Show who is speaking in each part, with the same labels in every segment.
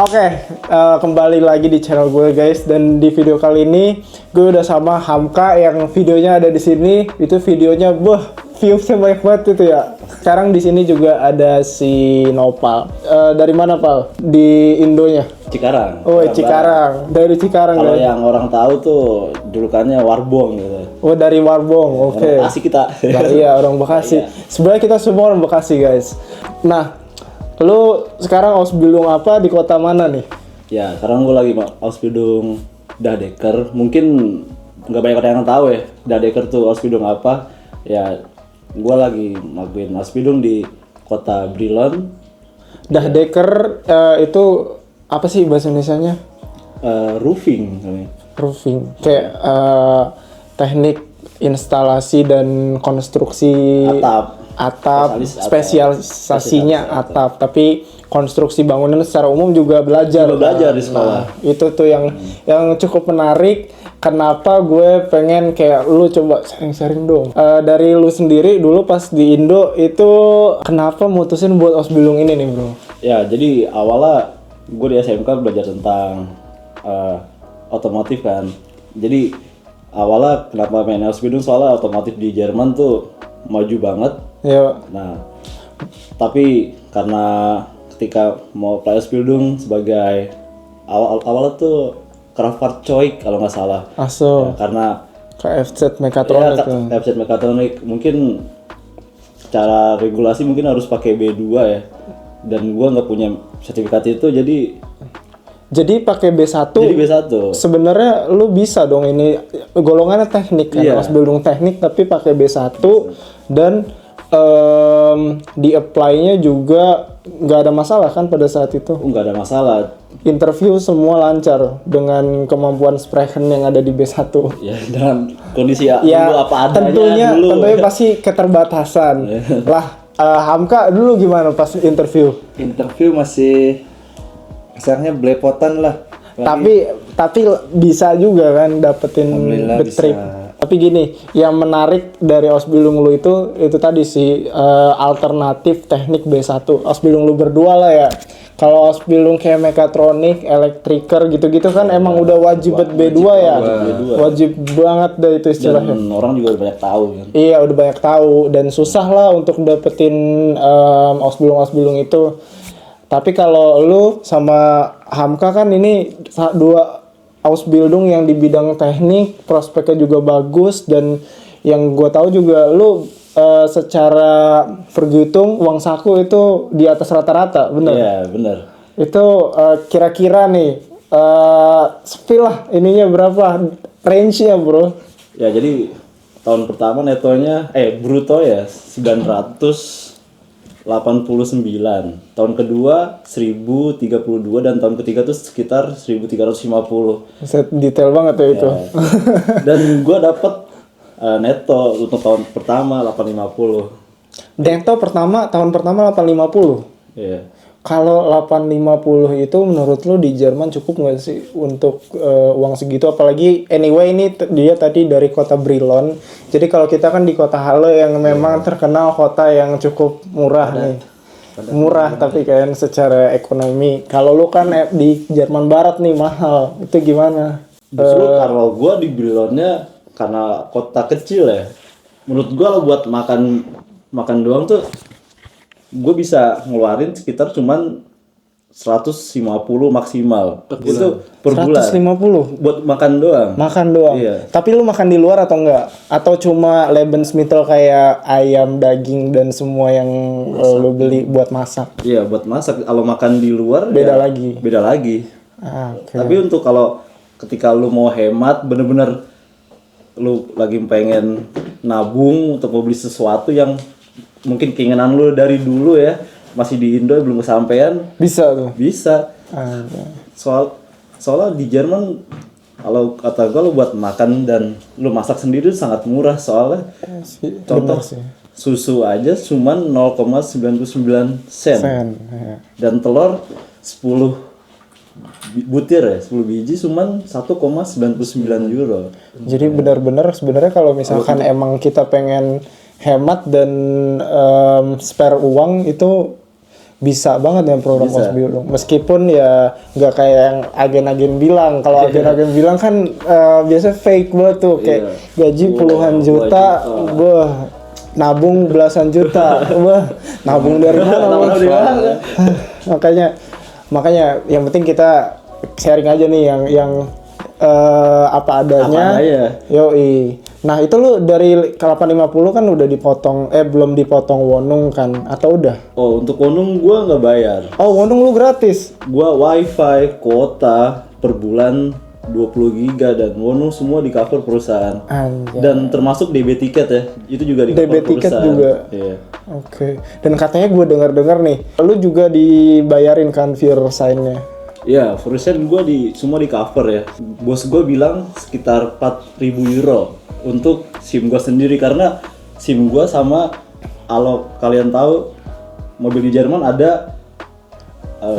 Speaker 1: Oke, kembali lagi di channel gue guys, dan di video kali ini gue udah sama Hamka yang videonya ada di sini. Itu videonya, viewsnya banyak banget itu ya. Sekarang di sini juga ada si Nopal. Dari mana Pal? Di Indonya?
Speaker 2: Cikarang.
Speaker 1: Oh, Cikarang. Dari Cikarang.
Speaker 2: Kalau yang orang tahu tuh julukannya Warbong gitu.
Speaker 1: Oh, dari Warbong. Oke.
Speaker 2: Orang Bekasi kita.
Speaker 1: Nah, iya, orang Bekasi. Sebenarnya kita semua orang Bekasi guys. Nah, lu sekarang Ausbildung apa di kota mana nih?
Speaker 2: Ya, sekarang gue lagi Ausbildung Dahdeker. Mungkin nggak banyak orang yang tahu ya. Dahdeker tuh Ausbildung apa? Ya, gue lagi ngelakuin Ausbildung di kota Brilon.
Speaker 1: Dahdeker itu apa sih bahasa Indonesianya?
Speaker 2: Roofing.
Speaker 1: Roofing. Kayak teknik instalasi dan konstruksi atap, spesialisasinya atap, tapi konstruksi bangunan secara umum juga belajar
Speaker 2: di sekolah.
Speaker 1: Nah, itu tuh yang cukup menarik. Kenapa gue pengen kayak lu coba sharing-sharing dong. Dari lu sendiri dulu pas di Indo itu kenapa mutusin buat Ausbildung ini nih bro?
Speaker 2: Ya, jadi awalnya gue di SMK belajar tentang otomotif kan. Jadi awalnya kenapa main Ausbildung, soalnya otomotif di Jerman tuh maju banget.
Speaker 1: Ya.
Speaker 2: Nah, tapi karena ketika mau apply Ausbildung sebagai awalnya tuh Kraftfahrzeug kalau nggak salah.
Speaker 1: Aso.
Speaker 2: Ya, karena
Speaker 1: Kfz Mechatronic.
Speaker 2: Ya, Kfz Mechatronic mungkin cara regulasi mungkin harus pakai B2 ya. Dan gua nggak punya sertifikat itu, jadi
Speaker 1: pakai B1.
Speaker 2: Jadi B1.
Speaker 1: Sebenarnya lu bisa dong, ini golongannya teknik kan, Ausbildung teknik tapi pakai B1 dan di apply-nya juga nggak ada masalah kan pada saat itu?
Speaker 2: Nggak ada masalah.
Speaker 1: Interview semua lancar dengan kemampuan Sprechen yang ada di B1.
Speaker 2: Ya, dengan kondisi
Speaker 1: ya,
Speaker 2: dulu apa adanya
Speaker 1: tentunya
Speaker 2: dulu.
Speaker 1: pasti keterbatasan. Lah, Hamka dulu gimana pas interview?
Speaker 3: Interview masih kasarnya belepotan lah.
Speaker 1: Tapi bisa juga kan dapetin trip. Tapi gini, yang menarik dari Ausbildung lu itu tadi sih alternatif teknik B1. Ausbildung lu berdua lah ya. Kalau Ausbildung kayak Mechatronic, Elektriker gitu-gitu kan emang udah wajib B2 ya. Wajib banget deh itu istilahnya.
Speaker 2: Dan orang juga udah banyak tahu kan.
Speaker 1: Iya, udah banyak tahu dan susah lah untuk dapetin Ausbildung itu. Tapi kalau lu sama Hamka kan ini dua Ausbildung yang di bidang teknik, prospeknya juga bagus, dan yang gue tahu juga lu secara perhitung uang saku itu di atas rata-rata, bener?
Speaker 2: Iya, bener.
Speaker 1: Itu kira-kira nih spill lah ininya berapa, range-nya bro?
Speaker 2: Ya, jadi tahun pertama netonya bruto ya 989. Tahun kedua 1032 dan tahun ketiga tuh sekitar 1350.
Speaker 1: Detail banget ya itu.
Speaker 2: Dan gua dapet neto untuk tahun pertama 850.
Speaker 1: Neto tahun pertama 850.
Speaker 2: Iya.
Speaker 1: Kalau 850 itu menurut lo di Jerman cukup nggak sih untuk uang segitu? Apalagi anyway ini dia tadi dari kota Brilon. Jadi kalau kita kan di kota Halle yang memang terkenal kota yang cukup murah nih. Murah tapi kan secara ekonomi. Kalau lo kan di Jerman Barat nih mahal. Itu gimana?
Speaker 2: Justru kalau gua di Brilonnya karena kota kecil ya. Menurut gua lo buat makan doang tuh gue bisa ngeluarin sekitar cuman 150 maksimal. Itu per bulan.
Speaker 1: 150
Speaker 2: buat makan doang.
Speaker 1: Makan doang.
Speaker 2: Iya.
Speaker 1: Tapi lu makan di luar atau enggak? Atau cuma Lebensmittel kayak ayam, daging dan semua yang lu beli buat masak?
Speaker 2: Iya, buat masak. Kalau makan di luar
Speaker 1: Beda
Speaker 2: ya,
Speaker 1: lagi.
Speaker 2: Beda lagi.
Speaker 1: Okay.
Speaker 2: Tapi untuk kalau ketika lu mau hemat, bener-bener lu lagi pengen nabung untuk mau beli sesuatu yang mungkin keinginan lu dari dulu ya, masih di Indo belum kesampaian,
Speaker 1: bisa tuh.
Speaker 2: Bisa. Soalnya di Jerman kalau kata gue lu buat makan dan lu masak sendiri sangat murah, soalnya contoh susu aja cuman 0,99 sen.
Speaker 1: Ya.
Speaker 2: Dan telur 10 butir ya, 10 biji cuman 1,99 euro.
Speaker 1: Jadi benar-benar sebenarnya kalau misalkan emang kita pengen hemat dan spare uang itu bisa banget dengan program
Speaker 2: Bisa.
Speaker 1: Ausbildung. Meskipun ya nggak kayak yang agen-agen bilang. Kalau agen-agen bilang kan biasanya fake banget tuh, kayak gaji puluhan juta, nabung belasan juta, nabung dari mana?
Speaker 2: Nabung dari mana?
Speaker 1: makanya yang penting kita sharing aja nih yang apa adanya.
Speaker 2: Apa adanya.
Speaker 1: Yoi. Nah itu lu dari 850 kan udah dipotong, belum dipotong Wonung kan? Atau udah?
Speaker 2: Oh, untuk Wonung gua nggak bayar.
Speaker 1: Oh Wonung lu gratis?
Speaker 2: Gua wifi, kuota per bulan 20 giga dan Wonung semua di cover perusahaan.
Speaker 1: Anjay.
Speaker 2: Dan termasuk DB tiket ya, itu juga di
Speaker 1: DB
Speaker 2: cover
Speaker 1: tiket
Speaker 2: perusahaan.
Speaker 1: juga?
Speaker 2: Iya.
Speaker 1: Oke. Dan katanya gue dengar nih, lu juga dibayarin kan viewer sign-nya?
Speaker 2: Iya, perusahaan gua semua di cover ya. Bos gua bilang sekitar 4.000 euro untuk SIM gua sendiri, karena SIM gua sama, kalau kalian tahu mobil di Jerman ada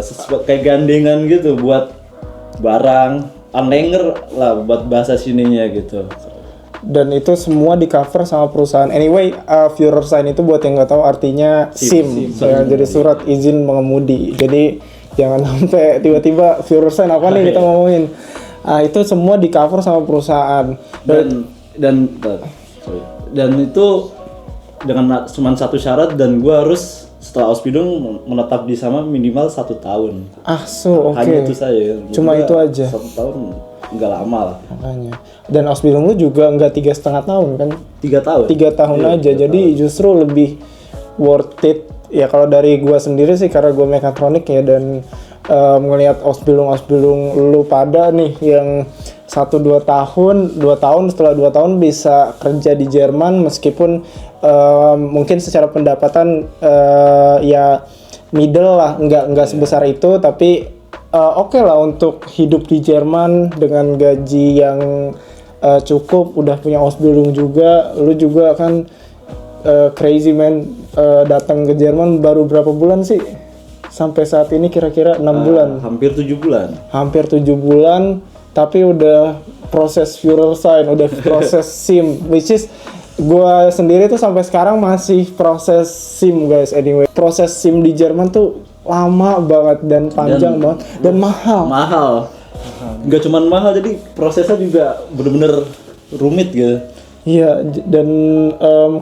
Speaker 2: sesuatu kayak gandengan gitu buat barang, anlenger lah buat bahasa sininya gitu.
Speaker 1: Dan itu semua di cover sama perusahaan. Anyway, viewer sign itu buat yang nggak tahu artinya SIM. Ya, jadi surat izin mengemudi. Jadi jangan sampai tiba-tiba viewer sign apa nih kita ngomongin. Itu semua di cover sama perusahaan.
Speaker 2: Dan itu dengan cuma satu syarat, dan gua harus setelah Ausbildung menetap di sana minimal 1 tahun.
Speaker 1: Oke.
Speaker 2: Hanya itu saja.
Speaker 1: Cuma
Speaker 2: Gua
Speaker 1: itu aja.
Speaker 2: 1 tahun nggak lama lah.
Speaker 1: Makanya. Dan Ausbildung lu juga nggak 3,5 tahun kan?
Speaker 2: 3 tahun.
Speaker 1: 3 tahun
Speaker 2: Iya,
Speaker 1: aja.
Speaker 2: 3
Speaker 1: Jadi justru lebih worth it. Ya kalau dari gua sendiri sih, karena gua mekatronik ya, dan ngelihat Ausbildung lu pada nih yang 1-2 tahun, 2 tahun, setelah 2 tahun bisa kerja di Jerman, meskipun mungkin secara pendapatan ya middle lah, nggak sebesar itu, tapi oke lah untuk hidup di Jerman dengan gaji yang cukup, udah punya Ausbildung juga. Lu juga kan crazy man, datang ke Jerman baru berapa bulan sih? Sampai saat ini kira-kira 6 bulan.
Speaker 2: Hampir 7 bulan.
Speaker 1: Hampir 7 bulan, tapi udah proses viewer sign, udah proses SIM, which is gua sendiri tuh sampai sekarang masih proses SIM guys. Anyway, proses SIM di Jerman tuh lama banget dan panjang banget dan mahal.
Speaker 2: Nggak cuman mahal, jadi prosesnya juga bener-bener rumit gitu.
Speaker 1: Iya, dan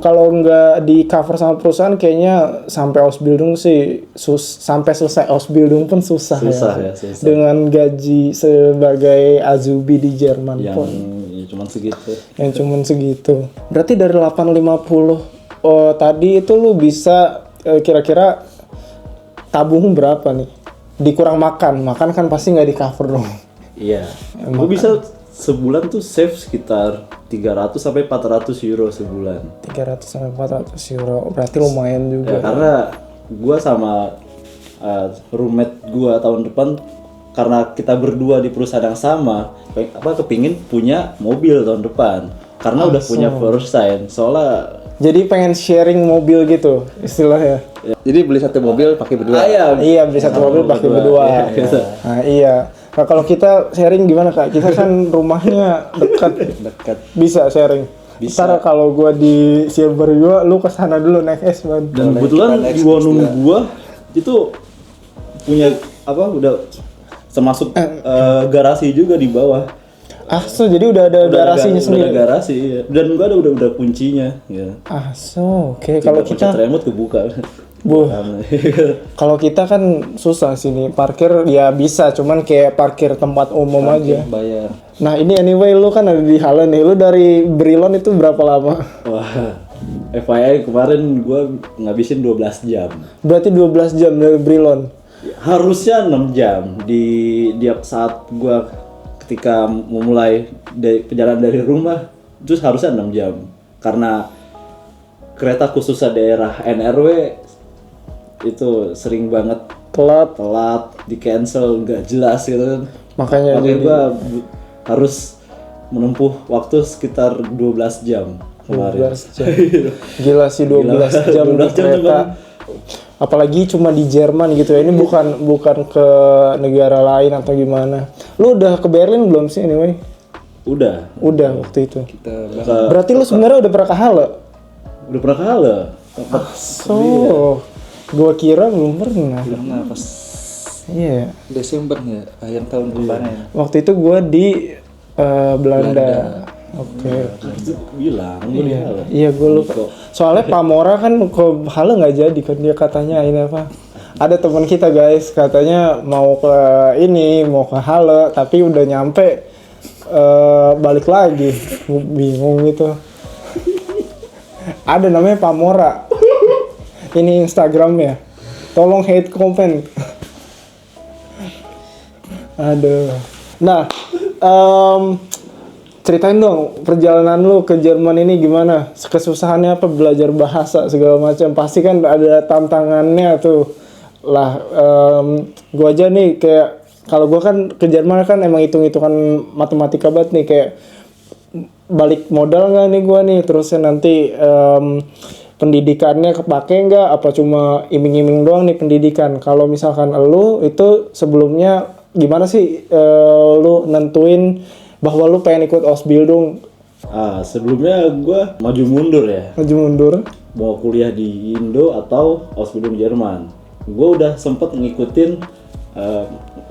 Speaker 1: kalau nggak di cover sama perusahaan kayaknya sampai Ausbildung sih sampai selesai Ausbildung pun susah ya.
Speaker 2: Susah.
Speaker 1: Dengan gaji sebagai Azubi di Jerman
Speaker 2: Yang
Speaker 1: pun
Speaker 2: ya cuman segitu.
Speaker 1: yang cuman segitu. Berarti dari 850 tadi itu lu bisa kira-kira tabung berapa nih? Dikurang makan kan pasti nggak di cover dong.
Speaker 2: Iya. Gue bisa sebulan tuh save sekitar 300 sampai 400 euro sebulan.
Speaker 1: 300 sampai 400 euro. Berarti lumayan juga.
Speaker 2: Ya, karena gua sama roommate gua tahun depan, karena kita berdua di perusahaan yang sama, kepingin punya mobil tahun depan. Karena udah punya first sign. Soalnya
Speaker 1: Jadi pengen sharing mobil gitu istilahnya.
Speaker 3: Jadi beli satu mobil pakai berdua.
Speaker 1: Iya, beli satu mobil pakai berdua.
Speaker 2: Iya, gitu.
Speaker 1: Nah, iya. Nah, kalau kita sharing gimana Kak? Kita kan rumahnya dekat. Bisa sharing. Ntar kalau gua di Silver gua, lu kesana dulu naik S, man.
Speaker 2: Dan kebetulan di Wonung gua itu punya udah termasuk garasi juga di bawah.
Speaker 1: Jadi udah ada garasinya sendiri.
Speaker 2: Udah ada garasi, iya. Dan gua ada udah kuncinya, ya.
Speaker 1: Oke. Kalau kita
Speaker 2: remote kebuka.
Speaker 1: kalau kita kan susah sini parkir ya bisa, cuman kayak parkir tempat umum aja.
Speaker 3: Bayar.
Speaker 1: Nah ini anyway lu kan ada di Halle nih, lu dari Brilon itu berapa lama?
Speaker 2: Wah, FYI kemarin gua ngabisin 12 jam.
Speaker 1: Berarti 12 jam dari Brilon.
Speaker 2: Harusnya 6 jam di saat gua ketika memulai perjalanan dari rumah, terus harusnya 6 jam. Karena kereta khususnya daerah NRW itu sering banget telat, di cancel, nggak jelas gitu.
Speaker 1: Makanya
Speaker 2: gua harus menempuh waktu sekitar 12 jam kemarin.
Speaker 1: 12 jam. Gila sih 12 jam di
Speaker 2: 12 jam
Speaker 1: kereta. Apalagi cuma di Jerman gitu ya. Ini bukan ke negara lain atau gimana. Lu udah ke Berlin belum sih anyway?
Speaker 2: Udah
Speaker 1: Waktu itu.
Speaker 3: Kita
Speaker 1: Berarti lu sebenarnya udah pernah ke Halle?
Speaker 2: udah pernah ke Halle.
Speaker 1: Gua kira belum pernah.
Speaker 3: Karena pas
Speaker 1: Iya.
Speaker 3: Desember ya, akhir tahun kemarin.
Speaker 1: Waktu itu gua di Belanda. Oke.
Speaker 2: Itu bilang gue
Speaker 1: Iya gue lupa. Soalnya Pamora kan ke Halle nggak jadi kan, dia katanya ini apa? Ada teman kita guys katanya mau ke Halle tapi udah nyampe balik lagi. Bingung gitu. Ada namanya Pamora. Ini Instagramnya. Tolong hate comment. Aduh. Nah, ceritain dong perjalanan lu ke Jerman ini gimana? Kesusahannya apa, belajar bahasa segala macam? Pasti kan ada tantangannya tuh. Lah, gua aja nih kayak kalau gua kan ke Jerman kan emang hitung-hitungan matematika banget nih, kayak balik modal nggak nih gua nih, terusnya nanti pendidikannya kepake nggak? Apa cuma iming-iming doang nih pendidikan? Kalau misalkan lu itu sebelumnya gimana sih lu nentuin bahwa lu pengen ikut Ausbildung?
Speaker 2: Sebelumnya gue maju mundur ya.
Speaker 1: Maju mundur.
Speaker 2: Mau kuliah di Indo atau Ausbildung Jerman. Gue udah sempet ngikutin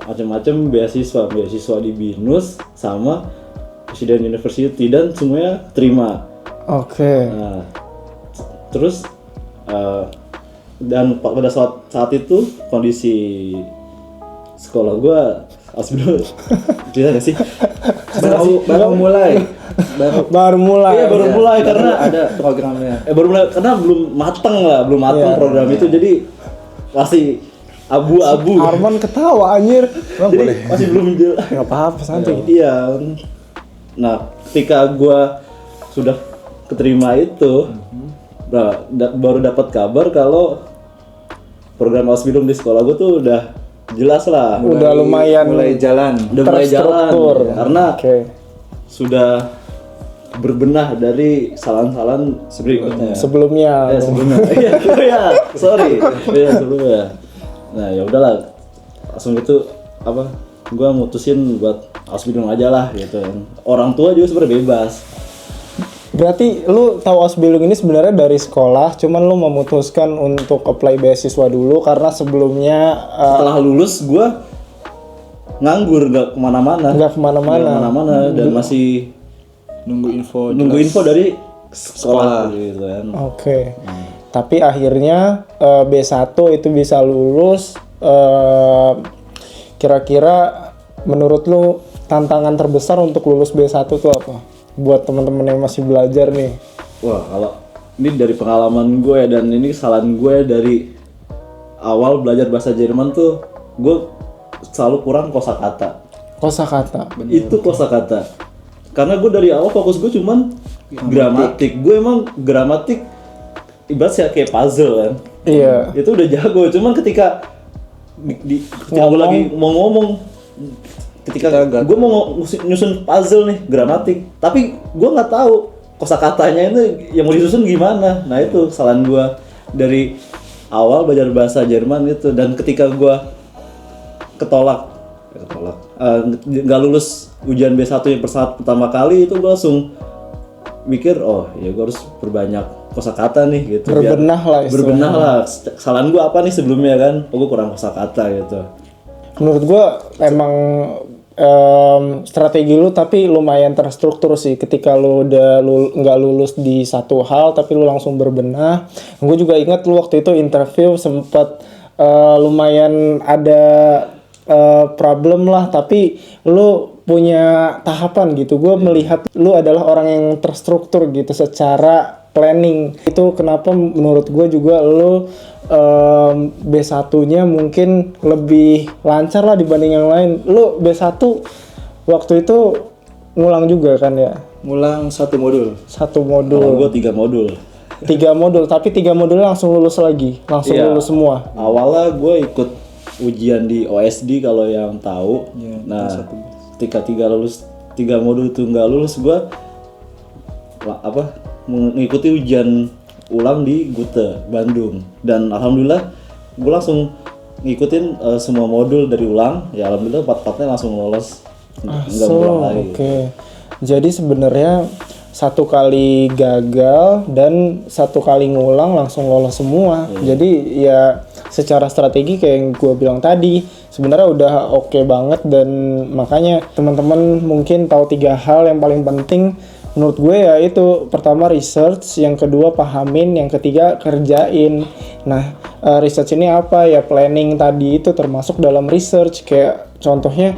Speaker 2: macam-macam beasiswa di BINUS sama Presiden University dan semuanya terima.
Speaker 1: Oke.
Speaker 2: Nah, terus dan pada saat itu kondisi sekolah gue Ausbildung tidak sih
Speaker 3: Baru mulai.
Speaker 1: Baru mulai.
Speaker 2: Iya, baru mulai karena
Speaker 3: ada programnya.
Speaker 2: baru mulai karena belum mateng
Speaker 1: Iya.
Speaker 2: program itu, jadi masih abu-abu.
Speaker 1: Arman ketawa anjir.
Speaker 2: Jadi masih belum jelas.
Speaker 1: Enggak apa-apa santai.
Speaker 2: Iya. Nah, ketika gua sudah keterima itu, baru dapat kabar kalau program Ausbildung di sekolah gua tuh udah jelas lah.
Speaker 1: Udah lumayan
Speaker 3: mulai jalan.
Speaker 2: Udah mulai jalan.
Speaker 1: terstruktur.
Speaker 2: Karena
Speaker 1: Oke.
Speaker 2: sudah berbenah dari kesalahan-kesalahan berikutnya.
Speaker 1: Sebelumnya.
Speaker 2: Sebelumnya. Iya, sorry. Iya, sebelumnya. Nah, ya udahlah. Langsung itu gua mutusin buat Ausbildung aja lah gitu. Orang tua juga sebenarnya bebas.
Speaker 1: Berarti lu tahu Ausbildung ini sebenarnya dari sekolah, cuman lu memutuskan untuk apply beasiswa dulu karena sebelumnya
Speaker 2: Setelah lulus gua nganggur, nggak kemana-mana.
Speaker 1: nggak kemana-mana.
Speaker 2: Dan masih
Speaker 3: Nunggu info.
Speaker 2: nunggu info dari sekolah gitu kan.
Speaker 1: Oke. Tapi akhirnya B1 itu bisa lulus. Kira-kira menurut lu tantangan terbesar untuk lulus B1 itu apa? Buat teman-teman yang masih belajar nih.
Speaker 2: Wah, kalau ini dari pengalaman gue dan ini kesalahan gue dari awal belajar bahasa Jerman tuh, gue selalu kurang kosakata.
Speaker 1: Kosakata.
Speaker 2: Itu kosakata. Karena gue dari awal fokus gue cuman gramatik. Gue emang gramatik ibaratnya kayak puzzle kan.
Speaker 1: Iya.
Speaker 2: Itu udah jago. Cuman ketika ketika gue lagi mau ngomong, ketika gue mau nyusun puzzle nih gramatik, tapi gue nggak tahu kosakatanya itu yang mau disusun gimana. Nah itu kesalahan gue dari awal belajar bahasa Jerman itu. Dan ketika gue nggak lulus ujian B1 yang pertama kali itu, gue langsung mikir, oh ya gue harus perbanyak kosakata nih gitu.
Speaker 1: Berbenah lah istilahnya.
Speaker 2: Berbenah lah. Kesalahan gue apa nih sebelumnya kan? Oh, gue kurang kosakata gitu.
Speaker 1: Menurut gua emang strategi lu tapi lumayan terstruktur sih ketika lu udah nggak lulus di satu hal tapi lu langsung berbenah. Gue juga ingat lu waktu itu interview sempat lumayan ada problem lah, tapi lu punya tahapan gitu. Gue melihat lu adalah orang yang terstruktur gitu secara planning. Itu kenapa menurut gue juga lu B1-nya mungkin lebih lancar lah dibanding yang lain. Lu B1 waktu itu ngulang juga kan ya?
Speaker 3: Ngulang satu modul.
Speaker 1: Satu
Speaker 2: Kalau
Speaker 1: modul.
Speaker 2: gue 3 modul.
Speaker 1: 3 modul, tapi 3 modulnya langsung lulus lagi. Langsung
Speaker 2: Iya.
Speaker 1: lulus semua.
Speaker 2: Awalnya gue ikut ujian di OSD kalau yang tahu.
Speaker 3: Iya,
Speaker 2: Nah, ketika 3 modul itu nggak lulus, gue mengikuti ujian ulang di Gute Bandung, dan alhamdulillah gue langsung ngikutin semua modul dari ulang. Ya alhamdulillah 4-4-nya langsung lolos, nggak ngulang lagi.
Speaker 1: Oke. Jadi sebenarnya 1 kali gagal dan 1 kali ngulang langsung lolos semua. Jadi ya secara strategi kayak yang gue bilang tadi sebenarnya udah oke banget, dan makanya teman-teman mungkin tahu 3 hal yang paling penting menurut gue, ya itu pertama research, yang kedua pahamin, yang ketiga kerjain. Nah research ini apa ya, planning tadi itu termasuk dalam research, kayak contohnya